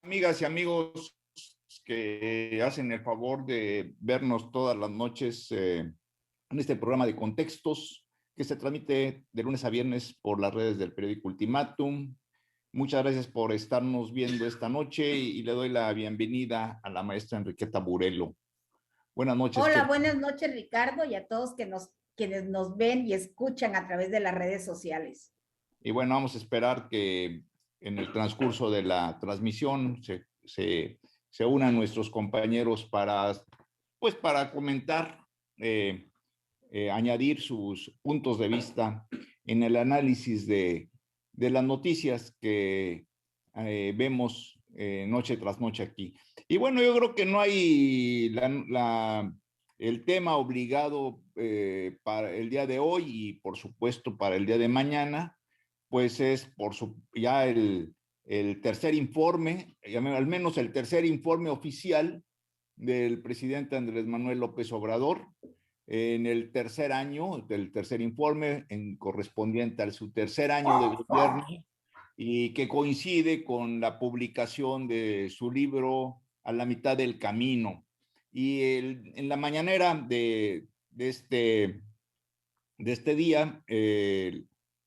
Amigas y amigos que hacen el favor de vernos todas las noches en este programa de Contextos que se transmite de lunes a viernes por las redes del periódico Ultimátum. Muchas gracias por estarnos viendo esta noche y le doy la bienvenida a la maestra Enriqueta Burelo. Buenas noches. Hola, buenas noches, Ricardo, y a todos quienes nos ven y escuchan a través de las redes sociales. Y bueno, vamos a esperar que en el transcurso de la transmisión se unan nuestros compañeros para comentar, añadir sus puntos de vista en el análisis de las noticias que vemos noche tras noche aquí. Y bueno, yo creo que no hay el tema obligado para el día de hoy y por supuesto para el día de mañana, pues es ya el tercer informe, al menos el tercer informe oficial del presidente Andrés Manuel López Obrador en el tercer año del tercer informe correspondiente a su tercer año de gobierno y que coincide con la publicación de su libro A la mitad del camino. Y en la mañanera de este día,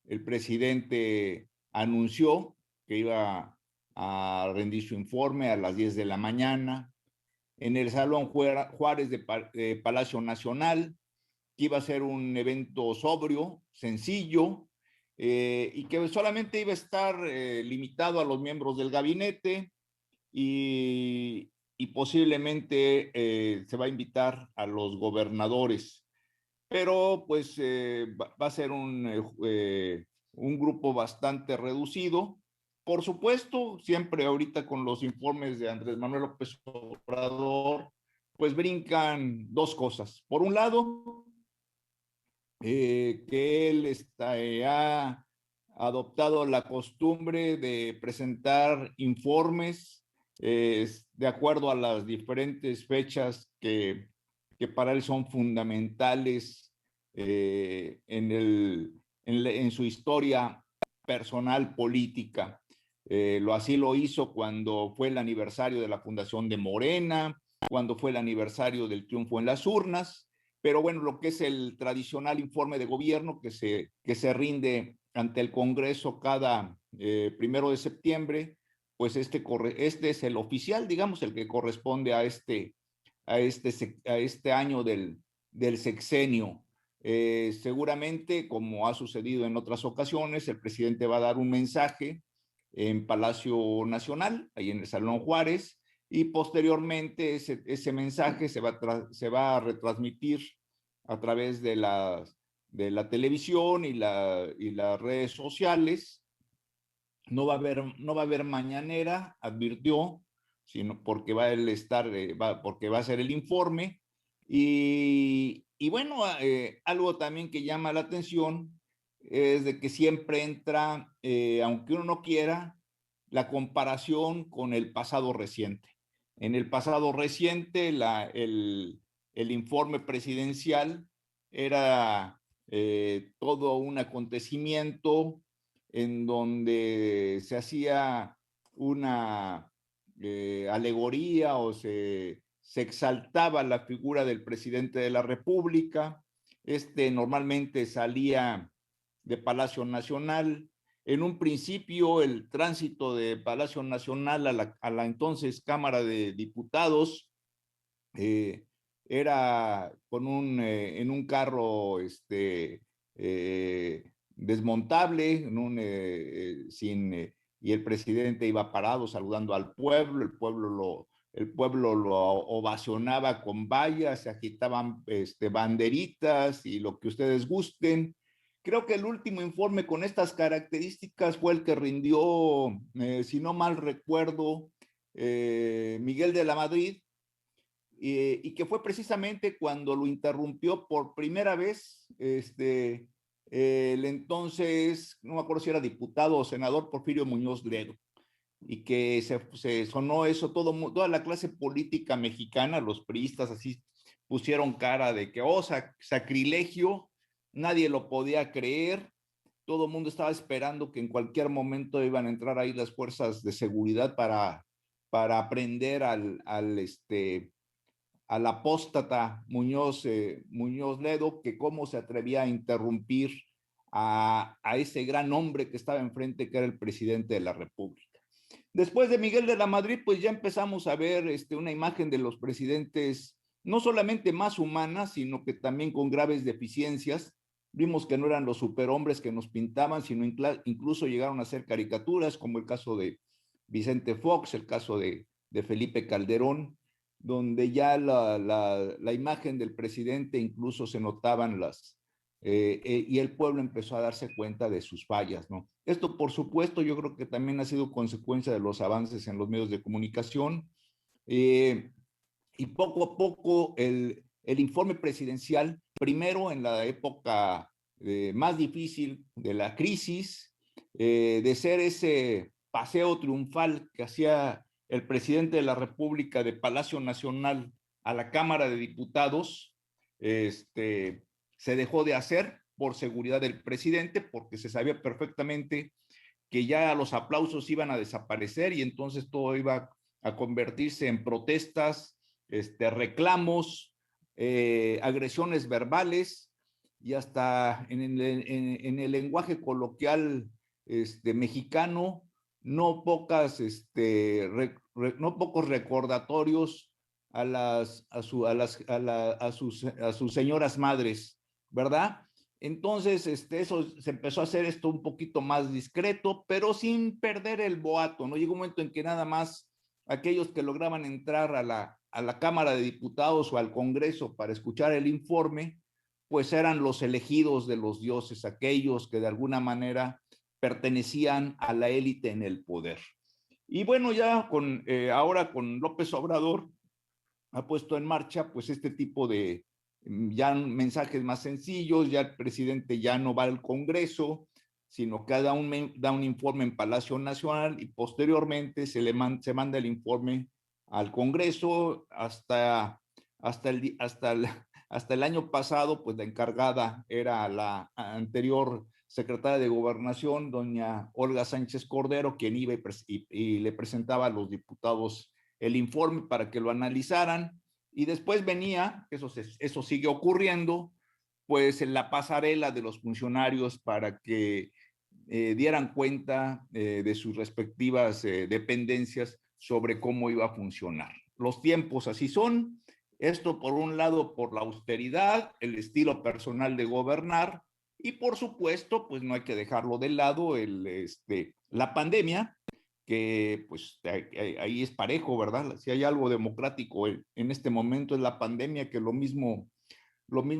el presidente anunció que iba a rendir su informe a las 10 de la mañana en el Salón Juárez de Palacio Nacional, que iba a ser un evento sobrio, sencillo, y que solamente iba a estar limitado a los miembros del gabinete y posiblemente se va a invitar a los gobernadores. Pero pues va a ser un grupo bastante reducido. Por supuesto, siempre ahorita con los informes de Andrés Manuel López Obrador, pues brincan dos cosas. Por un lado, que él ha adoptado la costumbre de presentar informes de acuerdo a las diferentes fechas que para él son fundamentales en su historia personal política. Así lo hizo cuando fue el aniversario de la fundación de Morena, cuando fue el aniversario del triunfo en las urnas, pero bueno, lo que es el tradicional informe de gobierno que se rinde ante el Congreso cada 1 de septiembre, pues este es el oficial, digamos, el que corresponde a este año del sexenio. Seguramente, como ha sucedido en otras ocasiones, el presidente va a dar un mensaje en Palacio Nacional, ahí en el Salón Juárez, y posteriormente ese mensaje se va a retransmitir a través de la televisión y las redes sociales. No va a haber mañanera, advirtió, sino porque porque va a ser el informe. Y bueno, algo también que llama la atención es de que siempre entra, aunque uno no quiera, la comparación con el pasado reciente. En el pasado reciente, el informe presidencial era todo un acontecimiento en donde se hacía una alegoría o se exaltaba la figura del presidente de la República. Normalmente salía de Palacio Nacional. En un principio, el tránsito de Palacio Nacional a la entonces Cámara de Diputados era en un carro desmontable, y el presidente iba parado saludando al pueblo, el pueblo lo ovacionaba con vallas, se agitaban banderitas y lo que ustedes gusten. Creo que el último informe con estas características fue el que rindió, si no mal recuerdo, Miguel de la Madrid, y que fue precisamente cuando lo interrumpió por primera vez el entonces, no me acuerdo si era diputado o senador Porfirio Muñoz Ledo, y que se sonó eso, toda la clase política mexicana, los priistas así pusieron cara de que, sacrilegio, nadie lo podía creer, todo el mundo estaba esperando que en cualquier momento iban a entrar ahí las fuerzas de seguridad para aprender al apóstata Muñoz Ledo, que cómo se atrevía a interrumpir a ese gran hombre que estaba enfrente, que era el presidente de la República. Después de Miguel de la Madrid, pues ya empezamos a ver una imagen de los presidentes no solamente más humanas, sino que también con graves deficiencias. Vimos que no eran los superhombres que nos pintaban, sino incluso llegaron a ser caricaturas, como el caso de Vicente Fox, el caso de Felipe Calderón, donde ya la imagen del presidente incluso se notaban y el pueblo empezó a darse cuenta de sus fallas, ¿no? Esto, por supuesto, yo creo que también ha sido consecuencia de los avances en los medios de comunicación, y poco a poco el informe presidencial, primero en la época más difícil de la crisis, de ser ese paseo triunfal que hacía el presidente de la República de Palacio Nacional a la Cámara de Diputados, se dejó de hacer por seguridad del presidente, porque se sabía perfectamente que ya los aplausos iban a desaparecer y entonces todo iba a convertirse en protestas, reclamos, agresiones verbales, y hasta en el lenguaje coloquial mexicano, no pocos recordatorios a sus señoras madres, ¿verdad? Entonces, eso se empezó a hacer esto un poquito más discreto, pero sin perder el boato, ¿no? Llegó un momento en que nada más aquellos que lograban entrar a la Cámara de Diputados o al Congreso para escuchar el informe, pues eran los elegidos de los dioses, aquellos que de alguna manera pertenecían a la élite en el poder. Y bueno, ya ahora con López Obrador ha puesto en marcha pues este tipo de ya mensajes más sencillos, ya el presidente ya no va al Congreso, sino que da un informe en Palacio Nacional y posteriormente se manda el informe al Congreso hasta el año pasado, pues la encargada era la anterior secretaria de Gobernación, doña Olga Sánchez Cordero, quien iba y le presentaba a los diputados el informe para que lo analizaran, y después venía, eso sigue ocurriendo, pues en la pasarela de los funcionarios para que dieran cuenta de sus respectivas dependencias sobre cómo iba a funcionar. Los tiempos así son. Esto por un lado por la austeridad, el estilo personal de gobernar, y por supuesto, pues no hay que dejarlo de lado, la pandemia, que pues ahí es parejo, ¿verdad? Si hay algo democrático en este momento es la pandemia, que lo mismo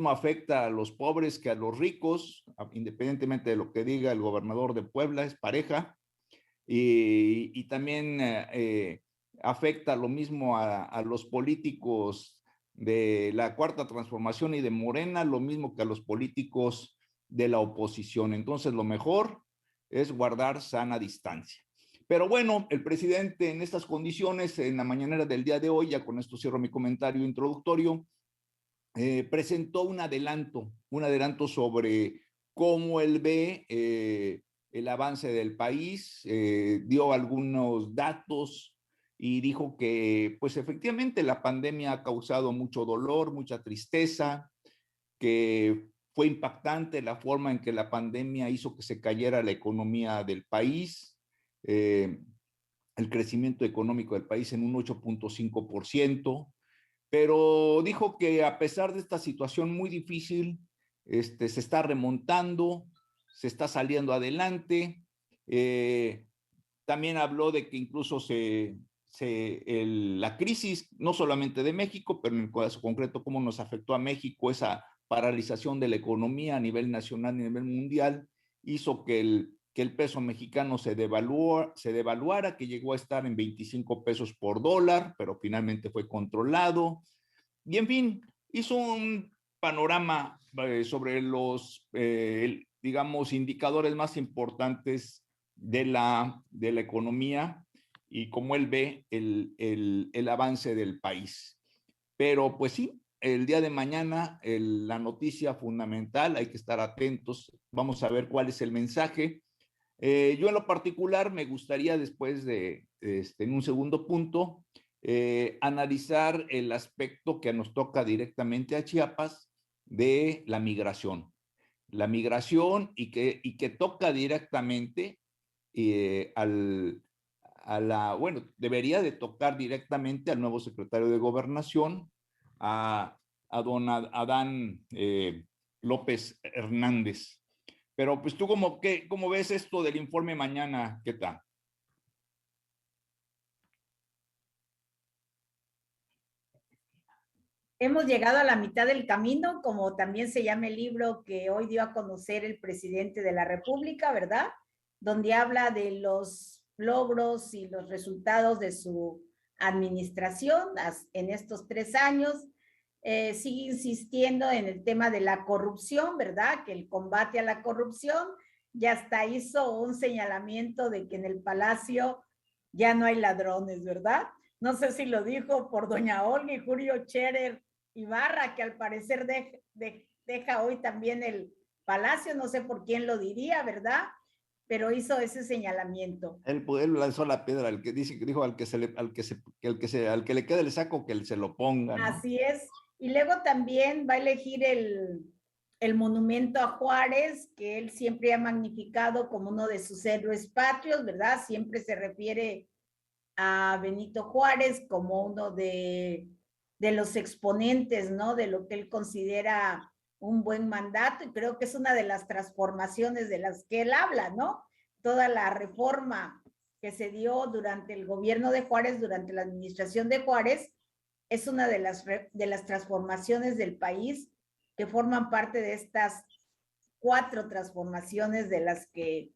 afecta a los pobres que a los ricos, independientemente de lo que diga el gobernador de Puebla, es pareja, y también afecta lo mismo a los políticos de la Cuarta Transformación y de Morena, lo mismo que a los políticos de la oposición. Entonces, lo mejor es guardar sana distancia. Pero bueno, el presidente en estas condiciones, en la mañanera del día de hoy, ya con esto cierro mi comentario introductorio, presentó un adelanto sobre cómo él ve el avance del país, dio algunos datos y dijo que pues efectivamente la pandemia ha causado mucho dolor, mucha tristeza, que fue impactante la forma en que la pandemia hizo que se cayera la economía del país, el crecimiento económico del país en un 8.5%, pero dijo que a pesar de esta situación muy difícil, se está remontando, se está saliendo adelante. También habló de que incluso la crisis, no solamente de México, pero en el caso concreto, cómo nos afectó a México, esa paralización de la economía a nivel nacional y a nivel mundial, hizo que el peso mexicano se devaluara, que llegó a estar en 25 pesos por dólar, pero finalmente fue controlado. Y en fin, hizo un panorama sobre los, digamos, indicadores más importantes de la economía y cómo él ve el avance del país. Pero pues sí, el día de mañana la noticia fundamental, hay que estar atentos, vamos a ver cuál es el mensaje. Yo en lo particular me gustaría después en un segundo punto, analizar el aspecto que nos toca directamente a Chiapas de la migración. La migración y que toca directamente bueno, debería de tocar directamente al nuevo secretario de Gobernación, a don Adán López Hernández. Pero pues tú ¿cómo ves esto del informe mañana? ¿Qué tal? Hemos llegado a la mitad del camino, como también se llama el libro que hoy dio a conocer el presidente de la República, ¿verdad? Donde habla de los logros y los resultados de su administración en estos 3 años. Sigue insistiendo en el tema de la corrupción, ¿verdad? Que el combate a la corrupción, ya hasta hizo un señalamiento de que en el Palacio ya no hay ladrones, ¿verdad? No sé si lo dijo por doña Olga y Julio Scherer Ibarra, que al parecer deja hoy también el Palacio, no sé por quién lo diría, ¿verdad? Pero hizo ese señalamiento. Él lanzó la piedra, el que dijo al que le quede el saco, que se lo ponga, ¿no? Así es. Y luego también va a elegir el monumento a Juárez, que él siempre ha magnificado como uno de sus héroes patrios, ¿verdad? Siempre se refiere a Benito Juárez como uno de los exponentes, ¿no? De lo que él considera un buen mandato, y creo que es una de las transformaciones de las que él habla, ¿no? Toda la reforma que se dio durante el gobierno de Juárez, durante la administración de Juárez, es una de las transformaciones del país que forman parte de estas 4 transformaciones de las que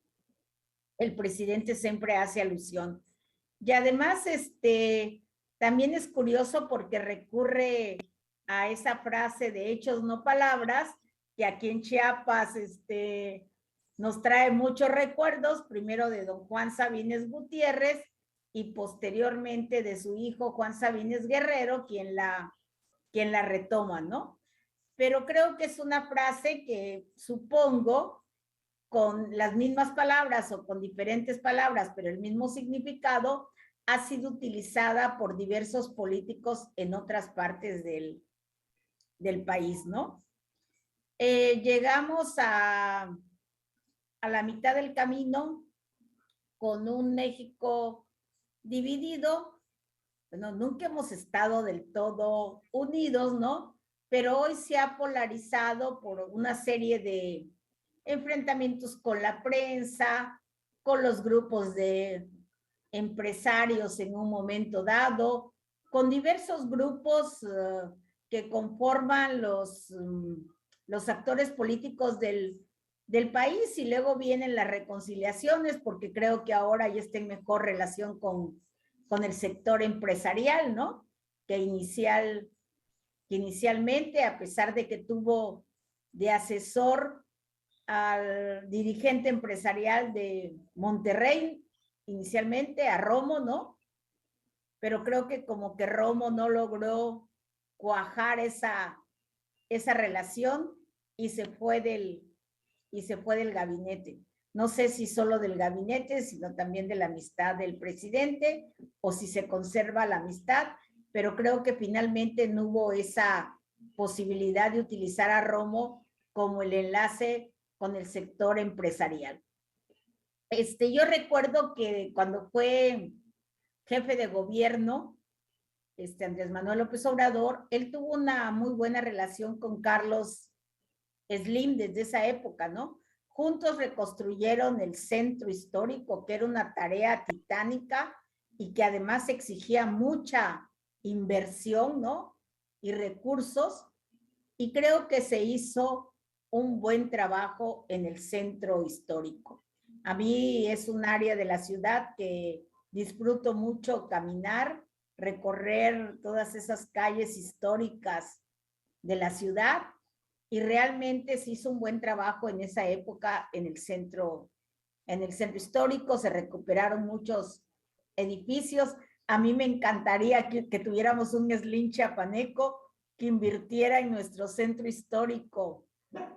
el presidente siempre hace alusión. Y además, también es curioso porque recurre a esa frase de hechos, no palabras, que aquí en Chiapas, nos trae muchos recuerdos, primero de don Juan Sabines Gutiérrez y posteriormente de su hijo Juan Sabines Guerrero, quien la retoma, ¿no? Pero creo que es una frase que supongo con las mismas palabras o con diferentes palabras, pero el mismo significado, ha sido utilizada por diversos políticos en otras partes del país, ¿no? Llegamos a la mitad del camino con un México dividido. Bueno, nunca hemos estado del todo unidos, ¿no? Pero hoy se ha polarizado por una serie de enfrentamientos con la prensa, con los grupos de empresarios en un momento dado, con diversos grupos que conforman los actores políticos del país, y luego vienen las reconciliaciones, porque creo que ahora ya está en mejor relación con el sector empresarial, ¿no? Que inicialmente, a pesar de que tuvo de asesor al dirigente empresarial de Monterrey, inicialmente a Romo, ¿no? Pero creo que como que Romo no logró cuajar esa relación y se fue del gabinete. No sé si solo del gabinete, sino también de la amistad del presidente, o si se conserva la amistad, pero creo que finalmente no hubo esa posibilidad de utilizar a Romo como el enlace con el sector empresarial. Yo recuerdo que cuando fue jefe de gobierno, Andrés Manuel López Obrador, él tuvo una muy buena relación con Carlos Slim desde esa época, ¿no? Juntos reconstruyeron el centro histórico, que era una tarea titánica y que además exigía mucha inversión, ¿no? Y recursos, y creo que se hizo un buen trabajo en el centro histórico. A mí es un área de la ciudad que disfruto mucho caminar, recorrer todas esas calles históricas de la ciudad, y realmente se hizo un buen trabajo en esa época en el centro histórico. Se recuperaron muchos edificios. A mí me encantaría que tuviéramos un Slim chiapaneco que invirtiera en nuestro centro histórico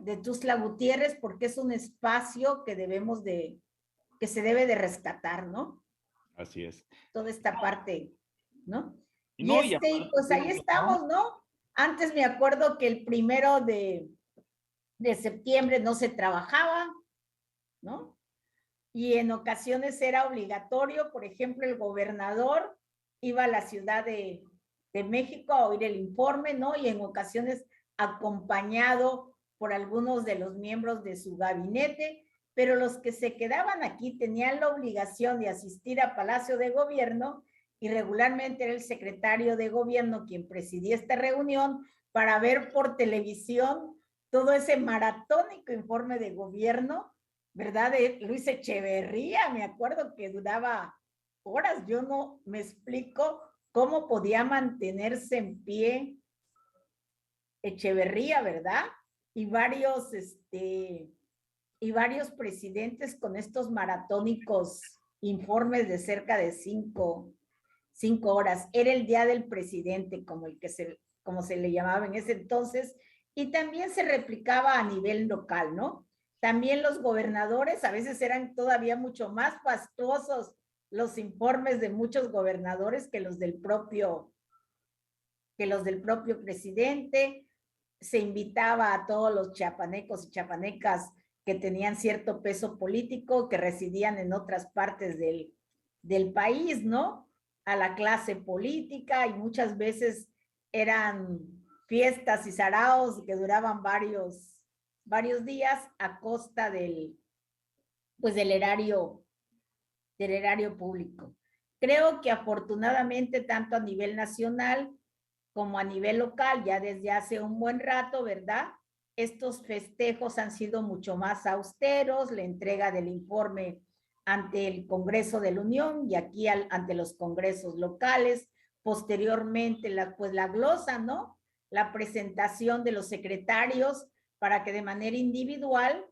de Tuxtla Gutiérrez, porque es un espacio que que se debe de rescatar, ¿no? Así es. Toda esta parte, ¿no? Y No, y aparte pues ahí tienes razón. estamos, ¿no? Antes me acuerdo que el 1 de septiembre no se trabajaba, ¿no? Y en ocasiones era obligatorio, por ejemplo, el gobernador iba a la Ciudad de México a oír el informe, ¿no? Y en ocasiones acompañado por algunos de los miembros de su gabinete, pero los que se quedaban aquí tenían la obligación de asistir a Palacio de Gobierno y regularmente era el secretario de Gobierno quien presidía esta reunión para ver por televisión todo ese maratónico informe de gobierno, ¿verdad? De Luis Echeverría, me acuerdo que duraba horas. Yo no me explico cómo podía mantenerse en pie Echeverría, ¿verdad? Y varios presidentes con estos maratónicos informes de cerca de 5 horas. Era el día del presidente, como se le llamaba en ese entonces, y también se replicaba a nivel local, ¿no? También los gobernadores a veces eran todavía mucho más fastuosos los informes de muchos gobernadores que los del propio presidente. Se invitaba a todos los chiapanecos y chiapanecas que tenían cierto peso político, que residían en otras partes del país, ¿no? A la clase política, y muchas veces eran fiestas y saraos que duraban varios días a costa pues del erario público. Creo que afortunadamente tanto a nivel nacional como a nivel local, ya desde hace un buen rato, ¿verdad? Estos festejos han sido mucho más austeros, la entrega del informe ante el Congreso de la Unión y aquí ante los congresos locales, posteriormente pues la glosa, ¿no? La presentación de los secretarios para que de manera individual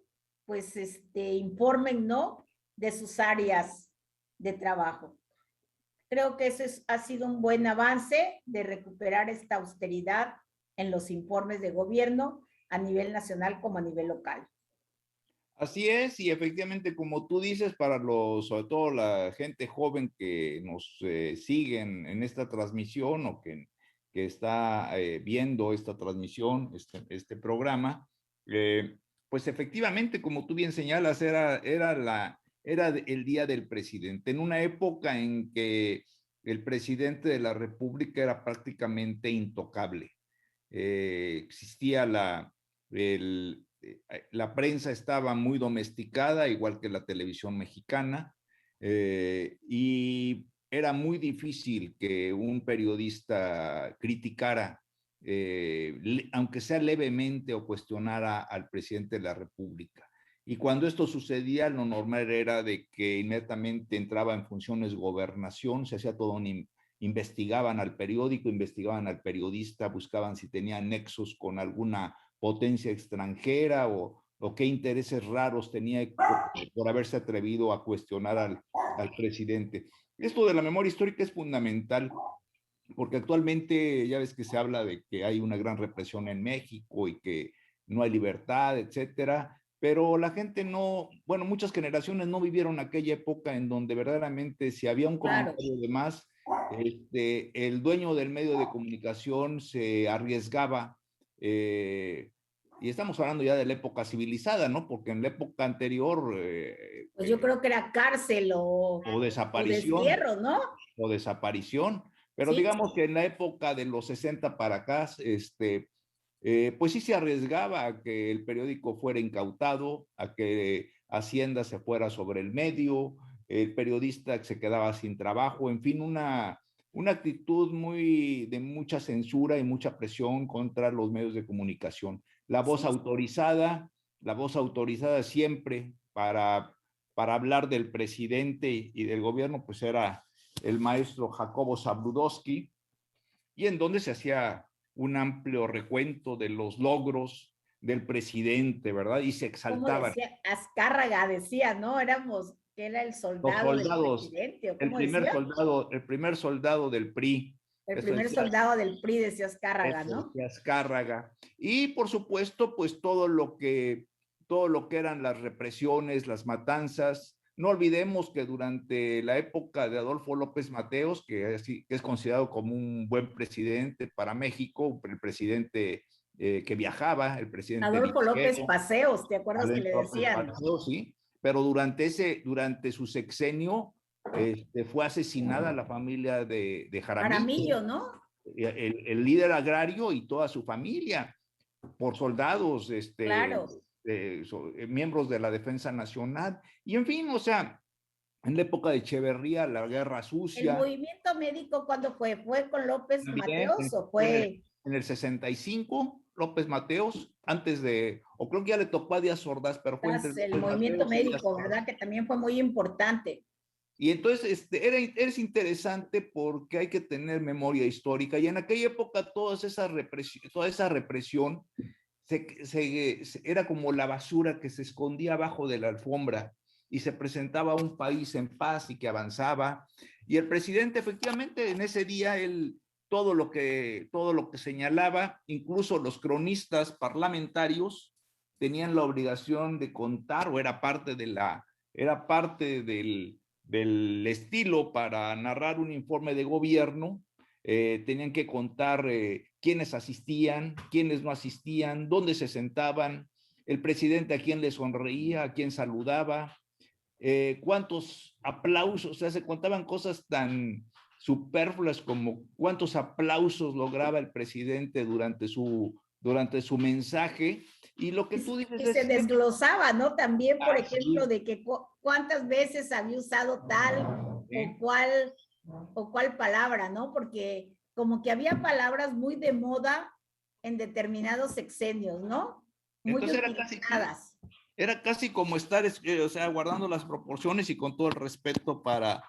pues informen, ¿no? De sus áreas de trabajo. Creo que ha sido un buen avance de recuperar esta austeridad en los informes de gobierno a nivel nacional como a nivel local. Así es, y efectivamente, como tú dices, sobre todo la gente joven que nos siguen en esta transmisión o que está viendo esta transmisión, este programa, pues efectivamente, como tú bien señalas, era el Día del Presidente, en una época en que el presidente de la República era prácticamente intocable. Existía la prensa estaba muy domesticada, igual que la televisión mexicana, y era muy difícil que un periodista criticara, aunque sea levemente, o cuestionara al presidente de la República. Y cuando esto sucedía, lo normal era de que inmediatamente entraba en funciones gobernación, se hacía todo investigaban al periódico, investigaban al periodista, buscaban si tenía nexos con alguna potencia extranjera o qué intereses raros tenía por haberse atrevido a cuestionar al presidente. Esto de la memoria histórica es fundamental, porque actualmente ya ves que se habla de que hay una gran represión en México y que no hay libertad, etcétera, pero la gente no, bueno, muchas generaciones no vivieron aquella época en donde verdaderamente si había un comentario de más, el dueño del medio de comunicación se arriesgaba, y estamos hablando ya de la época civilizada, ¿no? Porque en la época anterior... pues yo creo que era cárcel o desaparición. O destierro, ¿no? O desaparición. Pero sí, digamos que en la época de los 60 para acá, pues sí se arriesgaba a que el periódico fuera incautado, a que Hacienda se fuera sobre el medio, el periodista se quedaba sin trabajo, en fin, una actitud de mucha censura y mucha presión contra los medios de comunicación. La voz autorizada siempre para hablar del presidente y del gobierno, pues era el maestro Jacobo Zabludowski, y en donde se hacía un amplio recuento de los logros del presidente, ¿verdad? Y se exaltaba. Decía, Azcárraga decía, ¿no? Que era el soldado del presidente, ¿o cómo el primer soldado del PRI, El Eso primer decía, soldado del PRI, decía Azcárraga, eso ¿no? decía Azcárraga. Y por supuesto, pues todo lo que eran las represiones, las matanzas. No olvidemos que durante la época de Adolfo López Mateos, que es considerado como un buen presidente para México, el presidente que viajaba, el presidente Adolfo López viajero, Paseos, ¿te acuerdas que le Adolfo López decían? Mateos, sí, pero durante su sexenio fue asesinada la familia de Jaramillo, Jaramillo, ¿no? el líder agrario y toda su familia, por soldados, Claro. miembros de la Defensa Nacional, y en fin, o sea, en la época de Echeverría, la Guerra El Sucia, movimiento médico, ¿cuándo fue? ¿Fue con López también Mateos o fue fue en el 65, López Mateos, o creo que ya le tocó a Díaz Ordaz, pero fue entre el López movimiento Mateos y Díaz médico, Ordaz. verdad? Que también fue muy importante. Y entonces es interesante porque hay que tener memoria histórica. Y en aquella época toda esa represión era como la basura que se escondía abajo de la alfombra y se presentaba un país en paz y que avanzaba. Y el presidente efectivamente en ese día, todo lo que señalaba, incluso los cronistas parlamentarios tenían la obligación de contar o era parte del estilo para narrar un informe de gobierno. Tenían que contar quiénes asistían, quiénes no asistían, dónde se sentaban, el presidente a quién le sonreía, a quién saludaba, cuántos aplausos, o sea, se contaban cosas tan superfluas como cuántos aplausos lograba el presidente durante su mensaje. Y lo que tú dices Y se es que desglosaba, ¿no? También, por ejemplo, sí, de que cuántas veces había usado tal sí. o cuál palabra, ¿no? Porque como que había palabras muy de moda en determinados sexenios, ¿no? Muy Entonces era casi, sí, utilizadas. era casi como estar, o sea, guardando las proporciones y con todo el respeto para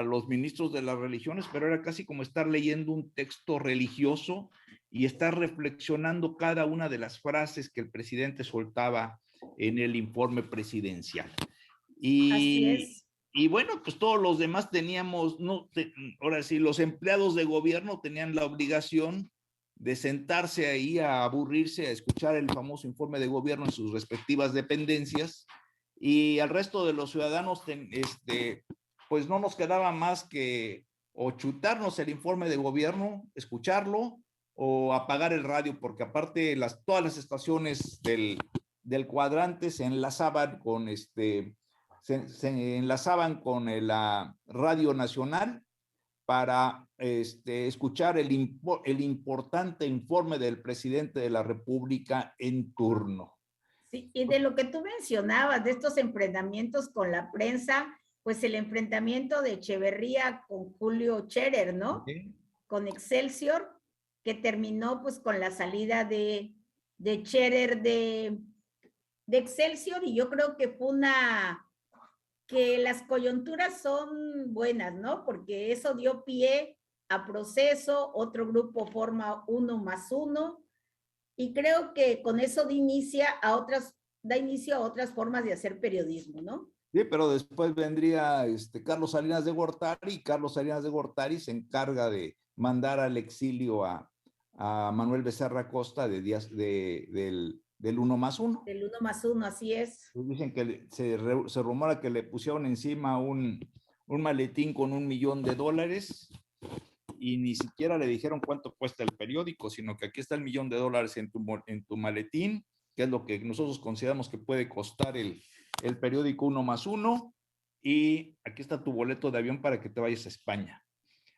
los ministros de las religiones, pero era casi como estar leyendo un texto religioso y estar reflexionando cada una de las frases que el presidente soltaba en el informe presidencial. Así Y, es. y bueno, pues todos los demás teníamos, no, ahora sí, los empleados de gobierno tenían la obligación de sentarse ahí a aburrirse, a escuchar el famoso informe de gobierno en sus respectivas dependencias, y al resto de los ciudadanos, pues no nos quedaba más que o chutarnos el informe de gobierno, escucharlo, o apagar el radio, porque aparte todas las estaciones del cuadrante se enlazaban con se enlazaban con la Radio Nacional para escuchar el importante informe del presidente de la República en turno. Sí, y de lo que tú mencionabas, de estos enfrentamientos con la prensa, pues el enfrentamiento de Echeverría con Julio Scherer, ¿no? ¿Sí? Con Excelsior, que terminó pues con la salida de Scherer de Excelsior, y yo creo que fue que las coyunturas son buenas, ¿no? Porque eso dio pie a Proceso, otro grupo forma 1+1, y creo que con eso da inicio a otras formas de hacer periodismo, ¿no? Sí, pero después vendría Carlos Salinas de Gortari, y Carlos Salinas de Gortari se encarga de mandar al exilio a Manuel Becerra Costa del 1+1. Del 1+1, así es. Dicen que se rumora que le pusieron encima un maletín con $1 millón, y ni siquiera le dijeron cuánto cuesta el periódico, sino que aquí está el $1 millón en tu maletín, que es lo que nosotros consideramos que puede costar el periódico 1+1, y aquí está tu boleto de avión para que te vayas a España.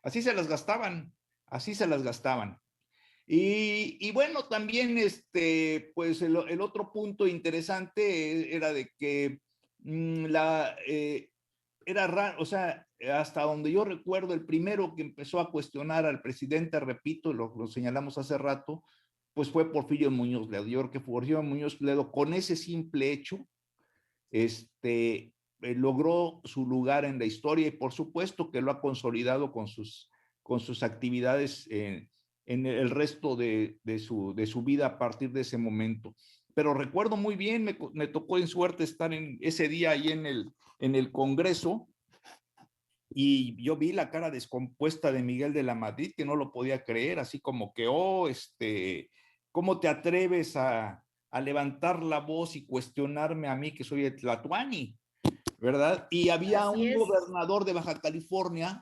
Así se las gastaban, así se las gastaban. Y bueno, también pues el otro punto interesante era de que era raro, o sea, hasta donde yo recuerdo, el primero que empezó a cuestionar al presidente, repito, lo señalamos hace rato, pues fue Porfirio Muñoz Ledo. Yo creo que Porfirio Muñoz Ledo, con ese simple hecho, logró su lugar en la historia, y por supuesto que lo ha consolidado con sus actividades en el resto de su vida a partir de ese momento. Pero recuerdo muy bien, me tocó en suerte estar en ese día ahí en el Congreso, y yo vi la cara descompuesta de Miguel de la Madrid, que no lo podía creer, así como que, oh, ¿cómo te atreves a levantar la voz y cuestionarme a mí que soy de Tlatuani? ¿Verdad? Y había Así un es. gobernador de Baja California,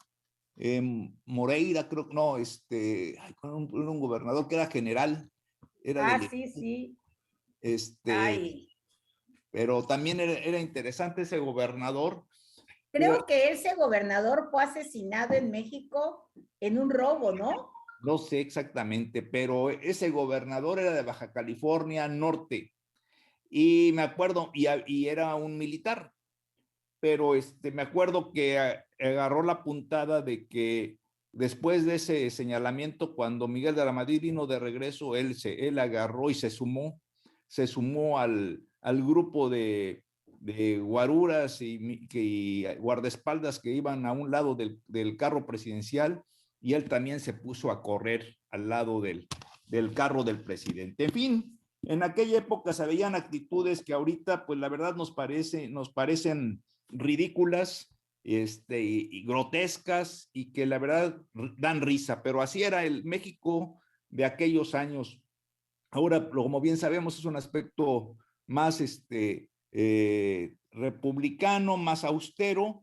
Moreira, creo, no, un gobernador que era general, era Ah, del, sí, sí. este, Ay, pero también era interesante ese gobernador. Pero creo que ese gobernador fue asesinado en México en un robo, ¿no? no sé exactamente, pero ese gobernador era de Baja California Norte y me acuerdo, y era un militar, pero me acuerdo que agarró la puntada de que después de ese señalamiento, cuando Miguel de la Madrid vino de regreso, él agarró y se sumó al grupo de guaruras y guardaespaldas que iban a un lado del carro presidencial, y él también se puso a correr al lado del carro del presidente. En fin, en aquella época se veían actitudes que ahorita, pues la verdad nos parecen ridículas, y grotescas, y que la verdad dan risa, pero así era el México de aquellos años. Ahora, como bien sabemos, es un aspecto más republicano, más austero,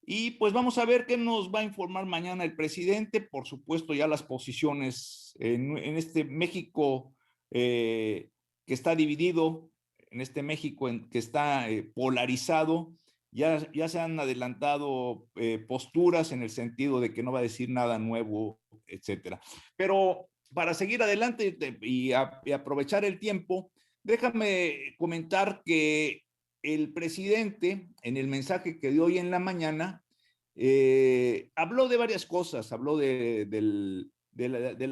y pues vamos a ver qué nos va a informar mañana el presidente. Por supuesto, ya las posiciones en este México que está dividido, en este México que está polarizado, ya se han adelantado posturas en el sentido de que no va a decir nada nuevo, etcétera. Pero para seguir adelante y aprovechar el tiempo, déjame comentar que el presidente, en el mensaje que dio hoy en la mañana, habló de varias cosas, habló del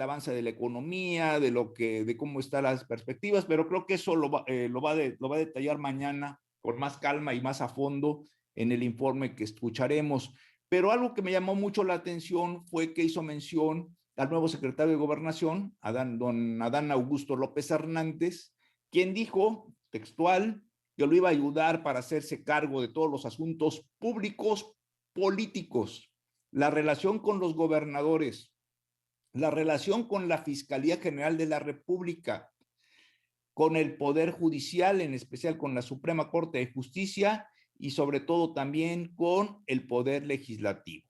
avance de la economía, de cómo están las perspectivas, pero creo que eso lo va a detallar mañana con más calma y más a fondo en el informe que escucharemos. Pero algo que me llamó mucho la atención fue que hizo mención al nuevo secretario de Gobernación, don Adán Augusto López Hernández, quien dijo, textual, que lo iba a ayudar para hacerse cargo de todos los asuntos públicos políticos, la relación con los gobernadores, la relación con la Fiscalía General de la República, con el Poder Judicial, en especial con la Suprema Corte de Justicia, y sobre todo también con el Poder Legislativo.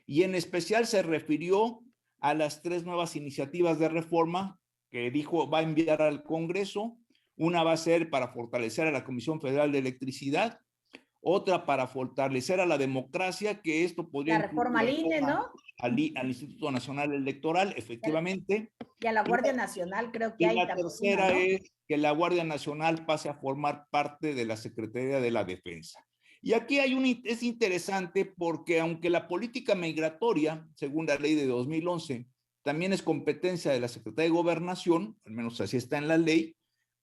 Y en especial se refirió a las 3 nuevas iniciativas de reforma que dijo va a enviar al Congreso. Una va a ser para fortalecer a la Comisión Federal de Electricidad, otra para fortalecer a la democracia, que esto podría La incluir reforma al INE, ¿no? al Instituto Nacional Electoral, efectivamente. Y a la Y Guardia Nacional creo que y hay la también una, tercera ¿no? es que la Guardia Nacional pase a formar parte de la Secretaría de la Defensa. Y aquí es interesante porque aunque la política migratoria, según la ley de 2011, también es competencia de la Secretaría de Gobernación, al menos así está en la ley,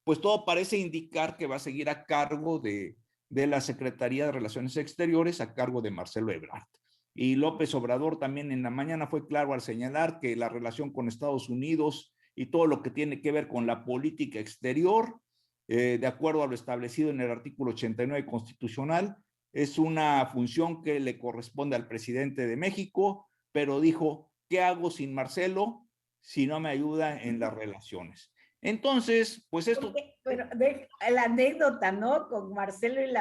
pues todo parece indicar que va a seguir a cargo de la Secretaría de Relaciones Exteriores, a cargo de Marcelo Ebrard. Y López Obrador también en la mañana fue claro al señalar que la relación con Estados Unidos y todo lo que tiene que ver con la política exterior, de acuerdo a lo establecido en el artículo 89 constitucional, es una función que le corresponde al presidente de México, pero dijo, ¿qué hago sin Marcelo si no me ayuda en las relaciones? Entonces, pues esto... Porque, pero la anécdota, ¿no? Con Marcelo y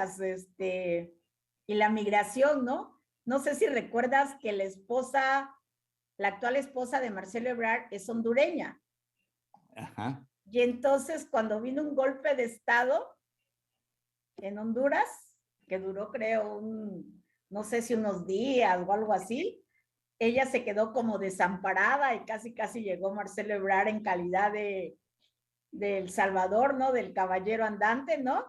y la migración, ¿no? No sé si recuerdas que la actual esposa de Marcelo Ebrard es hondureña. Ajá. Y entonces cuando vino un golpe de estado en Honduras, que duró creo no sé si unos días o algo así, ella se quedó como desamparada y casi llegó Marcelo Ebrard en calidad de El Salvador, ¿no? Del caballero andante, ¿no?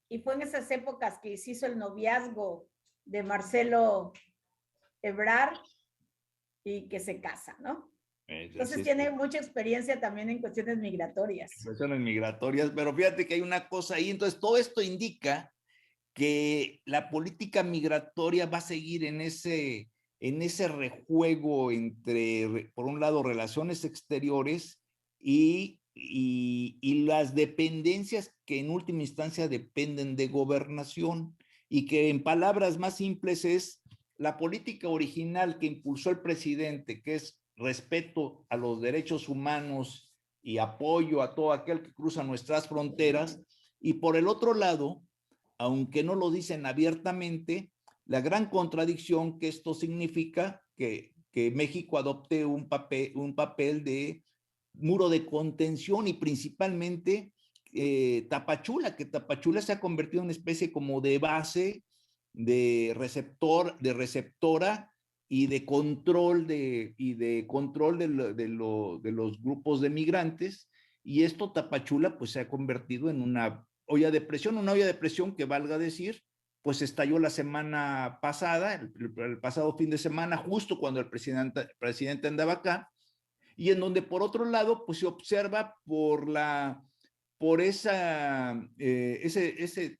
Y fue en esas épocas que se hizo el noviazgo de Marcelo Ebrard y que se casa, ¿no? Entonces Es, tiene mucha experiencia también en cuestiones migratorias. cuestiones migratorias, pero fíjate que hay una cosa ahí, entonces todo esto indica que la política migratoria va a seguir en ese rejuego entre, por un lado, relaciones exteriores y las dependencias que en última instancia dependen de gobernación, y que en palabras más simples es la política original que impulsó el presidente, que es respeto a los derechos humanos y apoyo a todo aquel que cruza nuestras fronteras, y por el otro lado, aunque no lo dicen abiertamente, la gran contradicción que esto significa que México adopte un papel de muro de contención y principalmente Tapachula, que Tapachula se ha convertido en una especie como de base de receptora y de control de los grupos de migrantes, y esto Tapachula pues se ha convertido en una olla de presión que valga decir, pues estalló la semana pasada, el pasado fin de semana, justo cuando el presidente andaba acá, y en donde por otro lado pues se observa por ese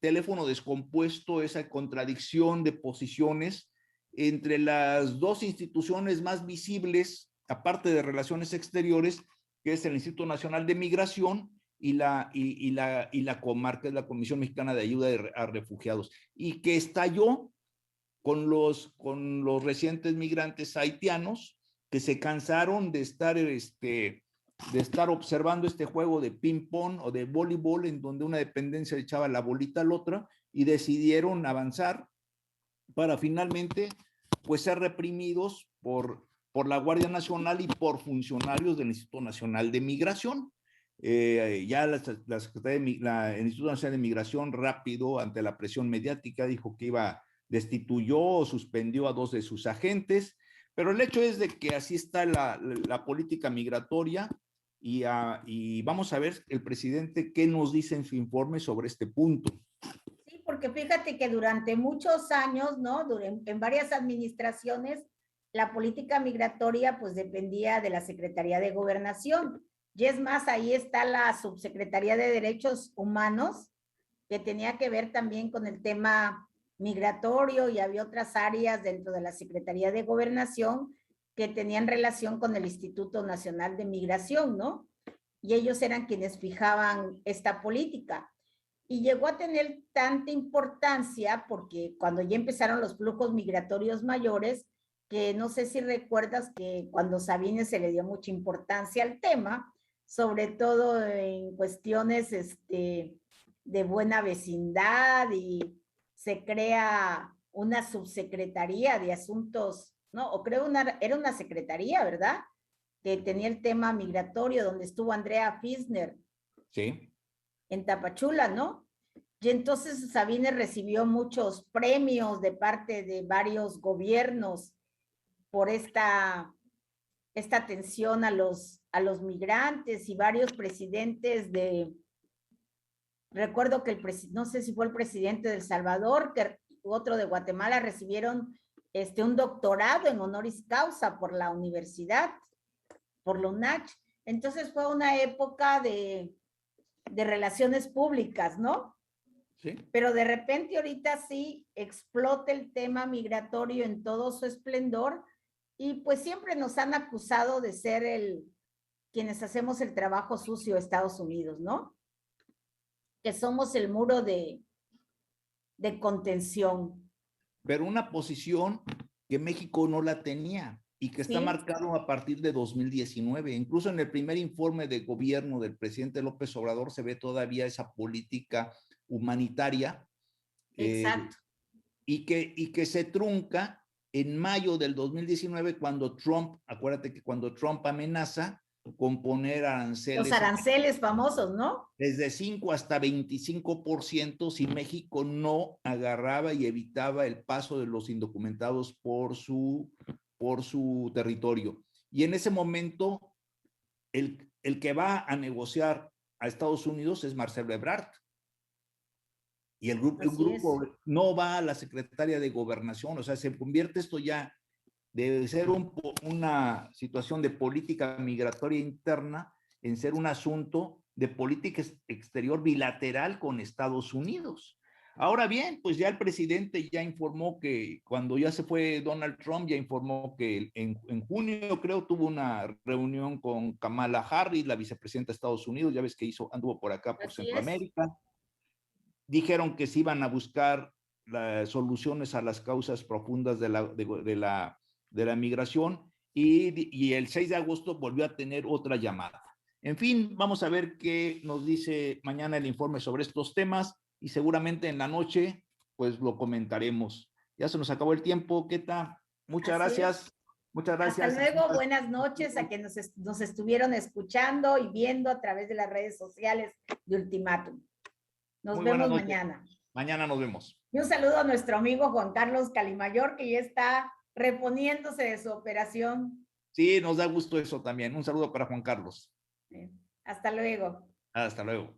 teléfono descompuesto, esa contradicción de posiciones entre las dos instituciones más visibles, aparte de Relaciones Exteriores, que es el Instituto Nacional de Migración y la COMAR, que es la Comisión Mexicana de Ayuda a Refugiados, y que estalló con los recientes migrantes haitianos que se cansaron de estar observando este juego de ping-pong o de voleibol en donde una dependencia echaba la bolita al otro y decidieron avanzar para finalmente pues ser reprimidos por la Guardia Nacional y por funcionarios del Instituto Nacional de Migración. Ya el Instituto Nacional de Migración rápido ante la presión mediática dijo que destituyó o suspendió a 2 de sus agentes, pero el hecho es de que así está la política migratoria y vamos a ver el presidente qué nos dice en su informe sobre este punto. Sí, porque fíjate que durante muchos años, ¿no? En varias administraciones, la política migratoria pues dependía de la Secretaría de Gobernación. Y es más, ahí está la Subsecretaría de Derechos Humanos, que tenía que ver también con el tema migratorio, y había otras áreas dentro de la Secretaría de Gobernación que tenían relación con el Instituto Nacional de Migración, ¿no? Y ellos eran quienes fijaban esta política. Y llegó a tener tanta importancia porque cuando ya empezaron los flujos migratorios mayores, que no sé si recuerdas que cuando Sabines se le dio mucha importancia al tema, sobre todo en cuestiones de buena vecindad, y se crea una subsecretaría de asuntos, ¿no? O creo era una secretaría, ¿verdad? Que tenía el tema migratorio, donde estuvo Andrea Fisner. Sí. En Tapachula, ¿no? Y entonces Sabines recibió muchos premios de parte de varios gobiernos por esta atención a los migrantes, y varios presidentes recuerdo que no sé si fue el presidente de El Salvador, que otro de Guatemala, recibieron un doctorado en honoris causa por la universidad, por la UNACH. Entonces fue una época de relaciones públicas, ¿no? Sí. Pero de repente ahorita sí explota el tema migratorio en todo su esplendor, y pues siempre nos han acusado de ser quienes hacemos el trabajo sucio de Estados Unidos, ¿no? Que somos el muro de contención. Pero una posición que México no la tenía y que está ¿Sí? marcado a partir de 2019. Incluso en el primer informe de gobierno del presidente López Obrador se ve todavía esa política humanitaria Exacto. y que se trunca en mayo del 2019 cuando Trump, acuérdate que cuando Trump amenaza con poner aranceles. Los aranceles famosos, ¿no? Desde 5 hasta 25% si México no agarraba y evitaba el paso de los indocumentados por su territorio. Y en ese momento, el que va a negociar a Estados Unidos es Marcelo Ebrard. Y el grupo no va a la secretaria de Gobernación, o sea, se convierte esto ya de ser una situación de política migratoria interna en ser un asunto de política exterior bilateral con Estados Unidos. Ahora bien, pues ya el presidente ya informó que cuando ya se fue Donald Trump, ya informó que en junio creo tuvo una reunión con Kamala Harris, la vicepresidenta de Estados Unidos, ya ves que anduvo por acá por Centroamérica. Dijeron que se iban a buscar soluciones a las causas profundas de la migración, y el 6 de agosto volvió a tener otra llamada. En fin, vamos a ver qué nos dice mañana el informe sobre estos temas, y seguramente en la noche pues lo comentaremos. Ya se nos acabó el tiempo, Keta. Muchas gracias. Muchas gracias. Hasta luego, buenas noches a quienes nos estuvieron escuchando y viendo a través de las redes sociales de Ultimátum. Nos vemos mañana. Mañana nos vemos. Y un saludo a nuestro amigo Juan Carlos Calimayor, que ya está reponiéndose de su operación. Sí, nos da gusto eso también. Un saludo para Juan Carlos. Hasta luego. Hasta luego.